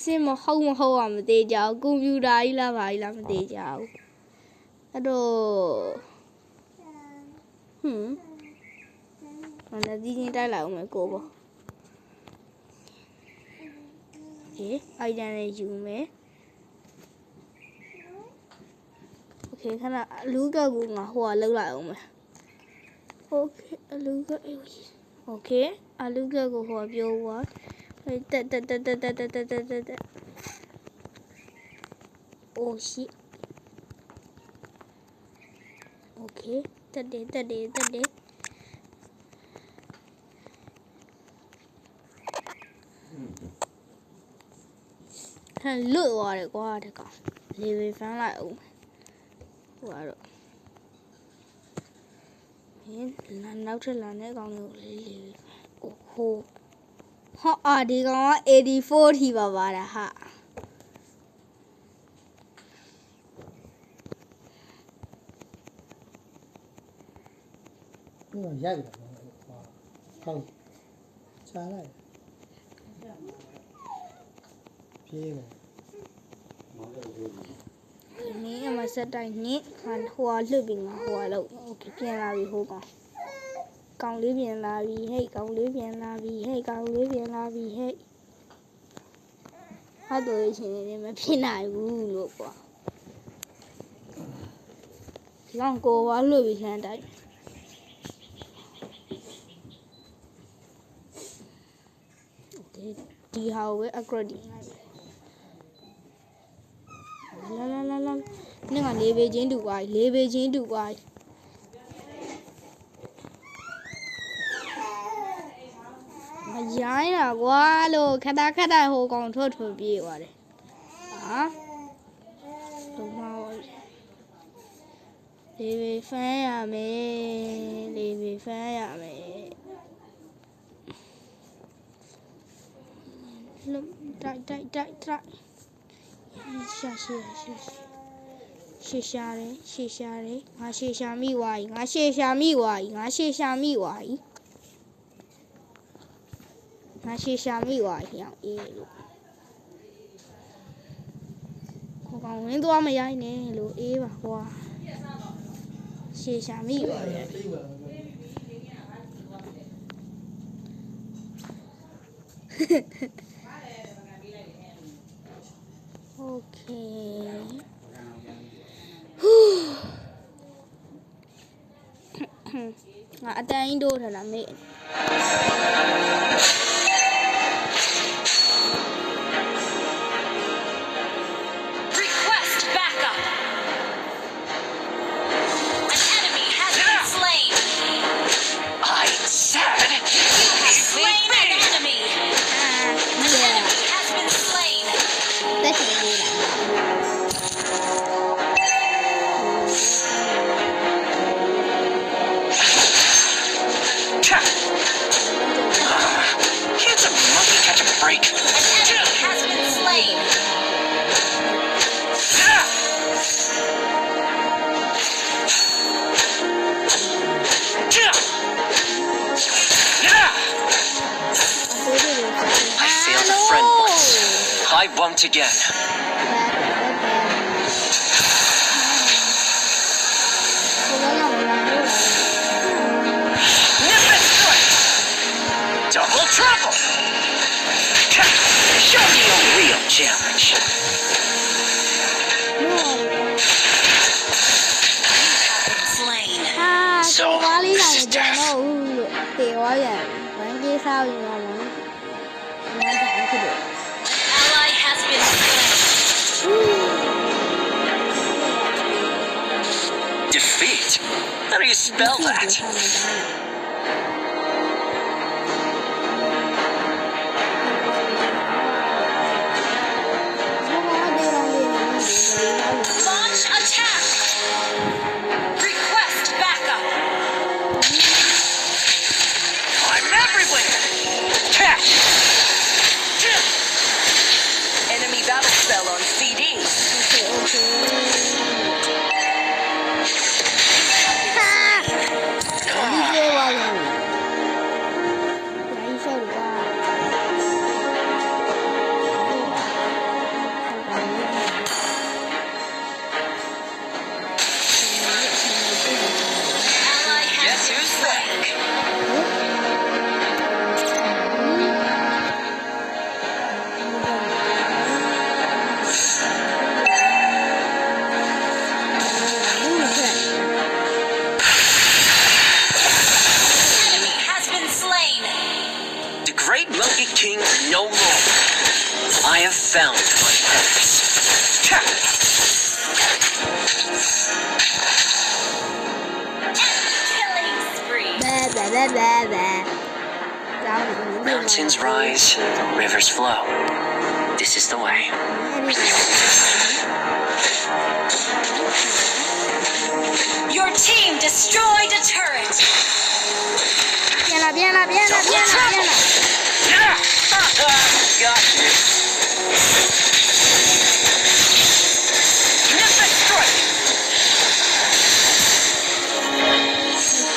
စစ်မဟုတ်မဟုတ်อ่ะမသေးကြဘူးကွန်ပျူတာကြီးလားဘာကြီးလားမသေးကြဘူးအဲ့တော့မနဒီချင်းတိုက်လိုက်အောင်မယ်ကိုပေါ့အိုက်တန်လေးယူမယ်โอเคခဏအလူကကိုငါဟိုကလောက်လိုက်အောင်မယ်โอเคအလူကโอเคအလူကကိုဟိုပြောပါတက်โอ้ชิโอเคတက်တယ်ဟန်လွတ်သွားတယ်ကွာတကောင်လေဝေဖမ်းလိုက်အောင်ဟိုကတော့နောက်ထပ်လာတဲ့ကောင်ကိုလေဝေအိုဟိုဟာဒီကောင်က84ထိပါတာဟာရိုက်တယ်ဟုတ်ချားလိုက်ပြေးတယ်နင်းအမဆက်တိုင်းနင်းဟိုကလွတ်ပြီးငါဟိုကလို့โอเคပြန်လာပြီဟိုကောင်လေးပြန်လာပြီဟဲ့ကောင်လေးပြန်လာပြီဟဲ့ကောင်လေးပြန်လာပြီဟဲ့ဟာတို့ချင်းနေမဖြစ်နိုင်ဘူးလို့ကွာဒီကောင်ကိုဝါလွတ်ပြီးခန်းတိုင်းဒီဟာကိုပဲ accredit လိုက်လာနင်က၄ပေချင်းတူသွားပြီ၄ပေချင်းတူသွားပြီမရိုင်းတာကွာလို့ခက်တာဟိုကောင်ထွက်ပြေးသွားတယ်ဟာလုံးမလေးပေဖမ်းရမယ်လေးပေဖမ်းရမယ်တိုက်ရှေရှာတယ်ငါရှေရှာမိဝါကြီးငါရှေရှာမိဝါကြီးဟောအေးလို့ခေါကောင်ဝင်းသွားမရိုင်းနဲ့လို့အေးပါကွာရှေရှာမိပါရဲ့โอเคငါအတန်းကြီးတို့ထလာမေ့I won't again. Double trouble. Show me a real challenge. Slain. So sisters. Ally has been slain. Defeat? How do you spell that? Launch attack! Request backup! I'm everywhere! Catch! Enemy battle spell on CD. I have found my purpose. Ha! Killing spree. ဘဲဘဲဘဲဘဲဘဲကြောင်းနေ Mountains rise, rivers flow. This is the way. Your team destroyed a turret. ပြန်လာပြန်လာပြန်လာပြန်လာပြန်လာ Yeah! Got you. Missile strike.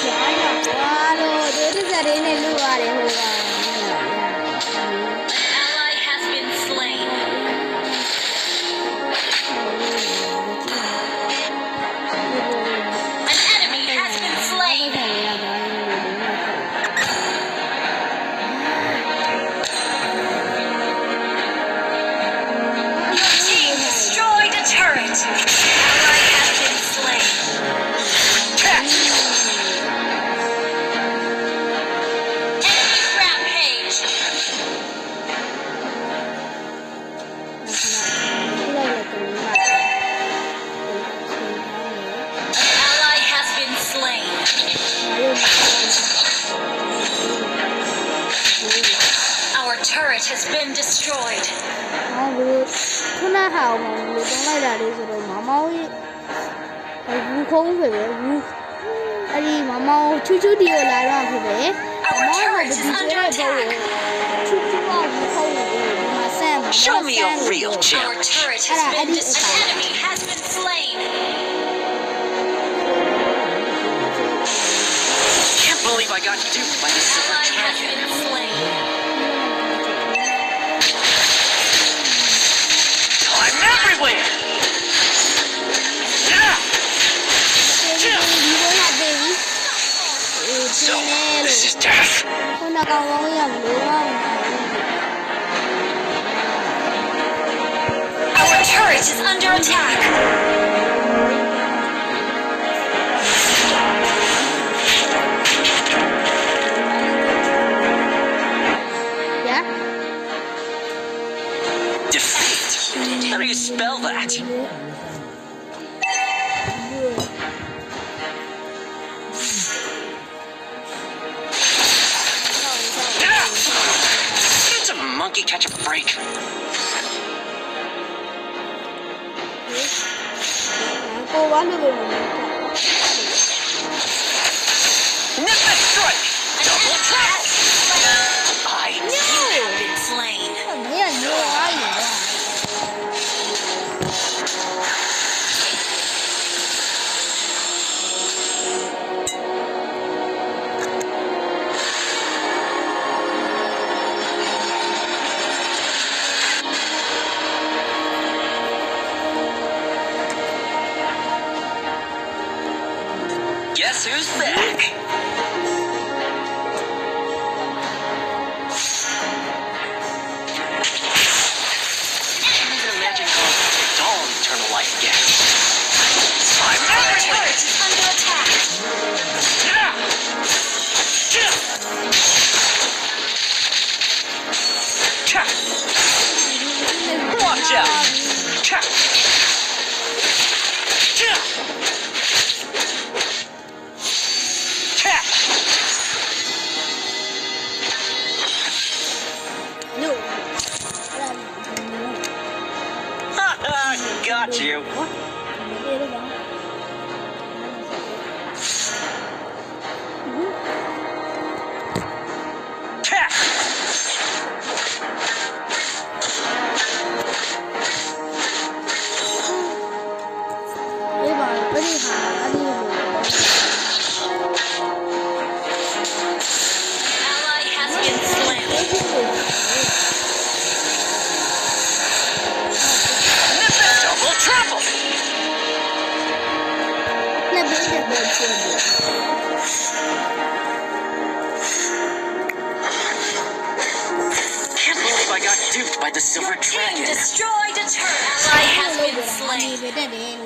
ရိုင်းတော့ကွာလို့ဒီတစ်စက်လေးနဲ့လုပ်ရတယ်ဟိုက An ally has been slain. An enemy has been slain. Your team destroyed a turret. Ally has been slain. Enemy rampage. Ally has been slain. Our turret has been destroyed. ဟောဘူးခုနဟာအောင်ဘူးတုံးလိုက်တာလေးဆိုတော့မမောင်ကြီးဘူးခုံးပဲပဲဘူးအဲ့ဒီမမောင်ချူချူတီကိုလာတော့ဖြစ်ပဲမမောင်ကဘယ်ဒီကျဲတော့ချူချူကဘူးခုံးတယ်ဒီမှာဆမ်မှာ Show me your real Our challenge. turret has been destroyed. An enemy has been slain. Can't believe I got duped by the silver Ally has dragon. been slain. I'm everywhere. Yeah! ဒီလိုလာပြီအေး So, ဒီနေ့ this is death. ခုနကောင်ကောင်းရမလို့အောင် Our turret is under attack. Yeah? Defeat. How do you spell that? Yeah! It's a monkey catch a break. Cô quá được rồi. Missile strike. Double tap. I You have been slain. Nghĩ là nhiều quá gì đó. Guess who's back? Can't even imagine how dull eternal life gets. I'm Our everywhere. turret is under attack. Yeah! Yeah! Cha! Watch out! Cha! Cha! Cha! No. Got you. Cha! Đây bà cái đi hả? Đi rồi. Ally has been slain. Missile double triple. Là bị đẹp bền chưa được. Can't believe I got duped by the silver Your team dragon. destroyed a turret. Ally has been Đi slain. về đây để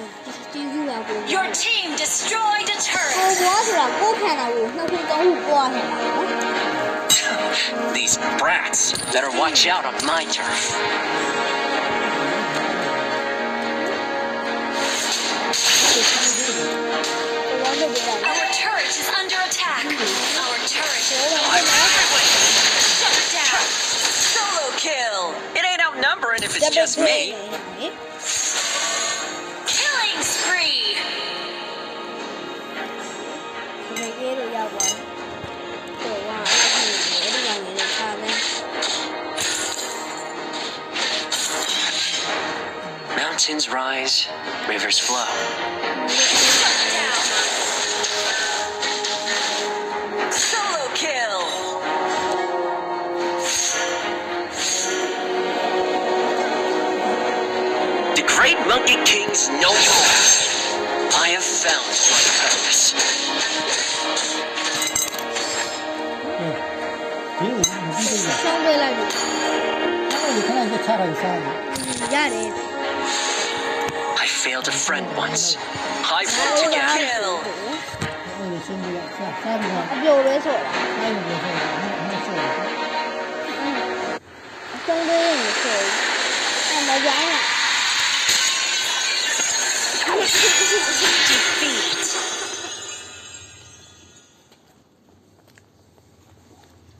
đi du là cô. Your team destroyed a Cô turret. quá rồi là cô khả nào nó không có hụt qua hả? These brats better watch out on my turf. is under attack. Our turret is I'm everywhere. shut down. Solo kill. It ain't outnumbering if it's Double just me. kill. Killing spree. ဒီကေးတို့ရောက်သွားတယ်ဟိုကအဲ့ဒီကောင်လေးထားမယ် Mountains rise, rivers flow. Shut down. Solo kill. The great Monkey King's no more. I have found my purpose. ဒီလိုမရှိသေးဘူး ဆောင်းပေးလိုက်ပြီ အဲ့ဒီခဏချက်ချလိုက်စားတယ် ရတယ် I failed a friend once. I work together. Kill. အဲ့ဒီရှင်းပြီးတော့စားပြီးတော့ အပြိုပဲဆိုတာ အဲ့ဒီလိုဆိုတော့မဆောက်ဘူး အဆုံးသေးရင်မဆိုဘူးအဲ့မရိုင်းอ่ะ Defeat.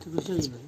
သူတို့ရှိနေ